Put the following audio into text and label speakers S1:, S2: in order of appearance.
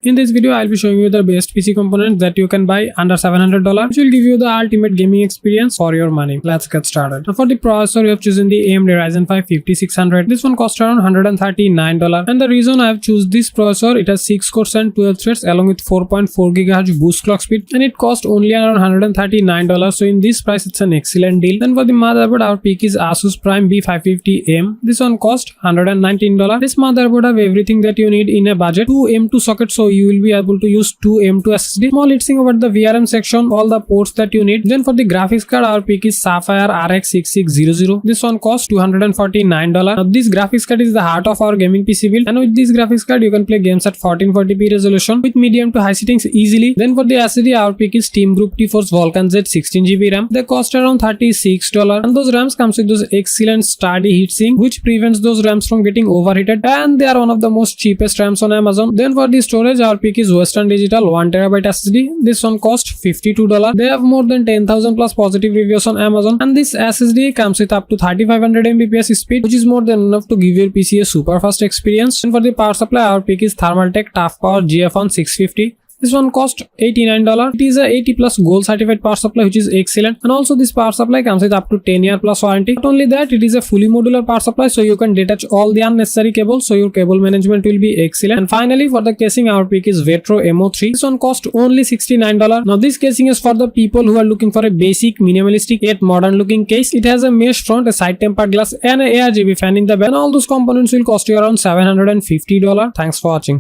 S1: In this video, I'll be showing you the best PC components that you can buy under $700, which will give you the ultimate gaming experience for your money. Let's get started. Now for the processor, you have chosen the AMD Ryzen 5 5600. This one costs around $139. And the reason I have chosen this processor, it has 6 cores and 12 threads along with 4.4 GHz boost clock speed, and it costs only around $139. So in this price, it's an excellent deal. Then for the motherboard, our pick is Asus Prime B550M. This one costs $119. This motherboard have everything that you need in a budget. 2 M2 sockets, so you will be able to use 2 M2 SSD. Small heatsink over the VRM section, all the ports that you need. Then for the graphics card, our pick is Sapphire RX 6600. This one costs $249. Now this graphics card is the heart of our gaming PC build, and with this graphics card you can play games at 1440p resolution with medium to high settings easily. Then for the SSD, our pick is Team Group T-Force Vulcan Z 16GB RAM. They cost around $36, and those RAMs comes with those excellent sturdy heatsink which prevents those RAMs from getting overheated, and they are one of the most cheapest RAMs on Amazon. Then for the storage, our pick is Western Digital 1TB SSD. This one costs $52. They have more than 10,000 plus positive reviews on Amazon, and this SSD comes with up to 3500 Mbps speed, which is more than enough to give your PC a super fast experience. And for the power supply, our pick is Thermaltake Tough Power GF1 650. This one costs $89. It is a 80 plus gold certified power supply, which is excellent, and also this power supply comes with up to 10-year plus warranty. Not only that, it is a fully modular power supply, so you can detach all the unnecessary cables, so your cable management will be excellent. And finally, for the casing, our pick is Vetro MO3. This one costs only $69. Now this casing is for the people who are looking for a basic, minimalistic yet modern looking case. It has a mesh front, a side tempered glass, and an ARGB fan in the back, and all those components will cost you around $750. Thanks for watching.